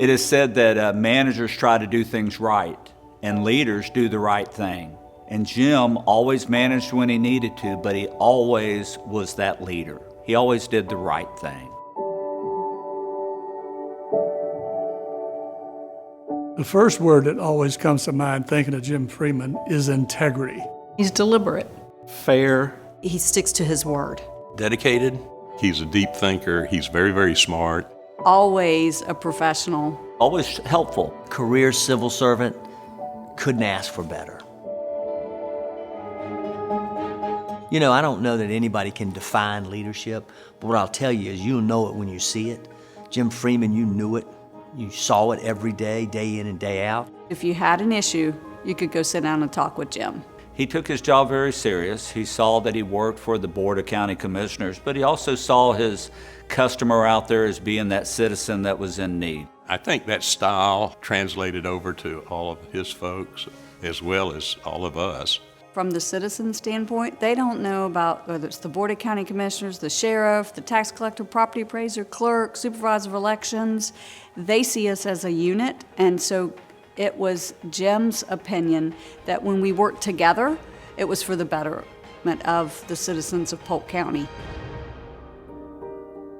It is said that managers try to do things right, and leaders do the right thing. And Jim always managed when he needed to, but he always was that leader. He always did the right thing. The first word that always comes to mind thinking of Jim Freeman is integrity. He's deliberate. Fair. He sticks to his word. Dedicated. He's a deep thinker. He's very, very smart. Always a professional. Always helpful. Career civil servant, couldn't ask for better. You know, I don't know that anybody can define leadership, but what I'll tell you is you'll know it when you see it. Jim Freeman, you knew it. You saw it every day, day in and day out. If you had an issue, you could go sit down and talk with Jim. He took his job very serious. He saw that he worked for the Board of County Commissioners, but he also saw his customer out there as being that citizen that was in need. I think that style translated over to all of his folks as well as all of us. From the citizen standpoint, they don't know about whether it's the Board of County Commissioners, the sheriff, the tax collector, property appraiser, clerk, supervisor of elections. They see us as a unit, and so it was Jim's opinion that when we worked together, it was for the betterment of the citizens of Polk County.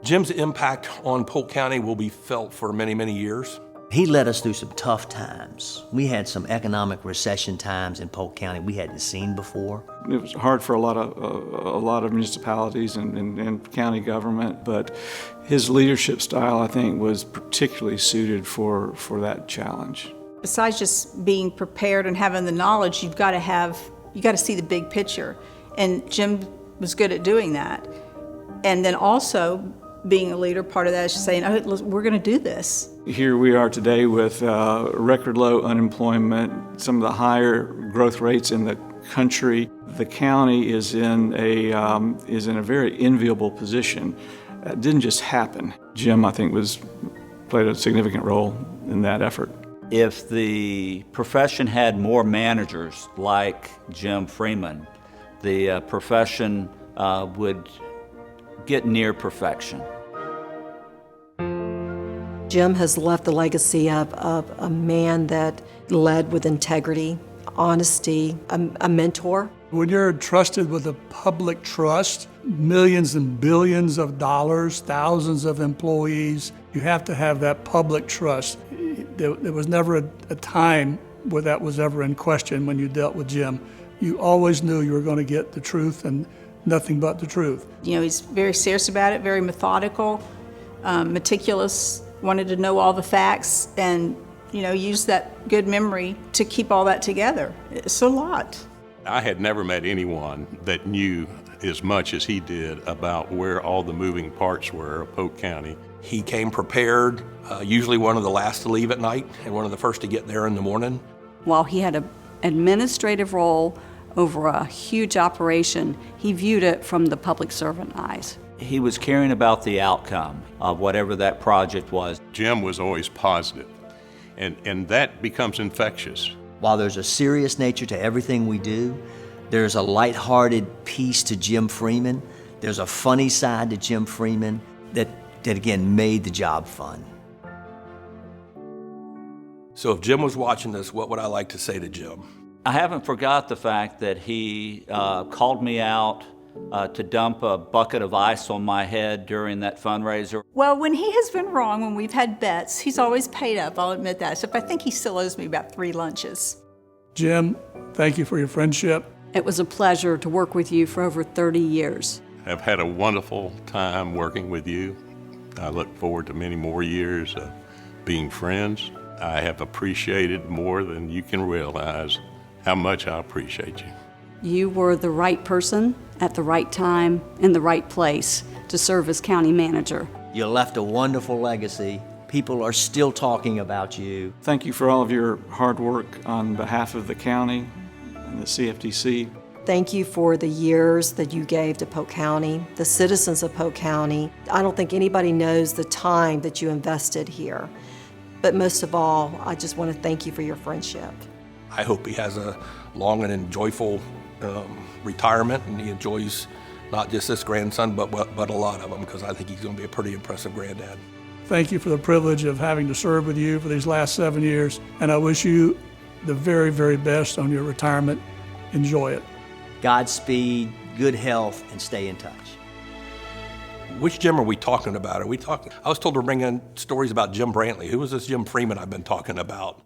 Jim's impact on Polk County will be felt for many, many years. He led us through some tough times. We had some economic recession times in Polk County we hadn't seen before. It was hard for a lot of municipalities and county government, but his leadership style, I think, was particularly suited for that challenge. Besides just being prepared and having the knowledge, you've got to see the big picture. And Jim was good at doing that. And then also being a leader, part of that is just saying, oh, we're going to do this. Here we are today with record low unemployment, some of the higher growth rates in the country. The county is in a very enviable position. It didn't just happen. Jim, I think, played a significant role in that effort. If the profession had more managers like Jim Freeman, the profession would get near perfection. Jim has left the legacy of a man that led with integrity, honesty, a mentor. When you're entrusted with a public trust, millions and billions of dollars, thousands of employees, you have to have that public trust. There was never a time where that was ever in question when you dealt with Jim. You always knew you were going to get the truth and nothing but the truth. You know, he's very serious about it, very methodical, meticulous, wanted to know all the facts, and, you know, use that good memory to keep all that together. It's a lot. I had never met anyone that knew as much as he did about where all the moving parts were of Polk County. He came prepared, usually one of the last to leave at night and one of the first to get there in the morning. While he had an administrative role over a huge operation, he viewed it from the public servant eyes. He was caring about the outcome of whatever that project was. Jim was always positive, and that becomes infectious. While there's a serious nature to everything we do, there's a lighthearted piece to Jim Freeman. There's a funny side to Jim Freeman that again made the job fun. So if Jim was watching this, what would I like to say to Jim? I haven't forgot the fact that he called me out to dump a bucket of ice on my head during that fundraiser. Well, when he has been wrong, when we've had bets, he's always paid up, I'll admit that. So I think he still owes me about 3 lunches. Jim, thank you for your friendship. It was a pleasure to work with you for over 30 years. I've had a wonderful time working with you. I look forward to many more years of being friends. I have appreciated more than you can realize how much I appreciate you. You were the right person at the right time in the right place to serve as county manager. You left a wonderful legacy. People are still talking about you. Thank you for all of your hard work on behalf of the county and the CFTC. Thank you for the years that you gave to Polk County, the citizens of Polk County. I don't think anybody knows the time that you invested here. But most of all, I just want to thank you for your friendship. I hope he has a long and joyful retirement, and he enjoys not just this grandson, but a lot of them, because I think he's going to be a pretty impressive granddad. thank you for the privilege of having to serve with you for these last 7 years, and I wish you the very, very best on your retirement. Enjoy it. Godspeed, good health, and stay in touch. Which Jim are we talking about? I was told to bring in stories about Jim Brantley. Who was this Jim Freeman I've been talking about?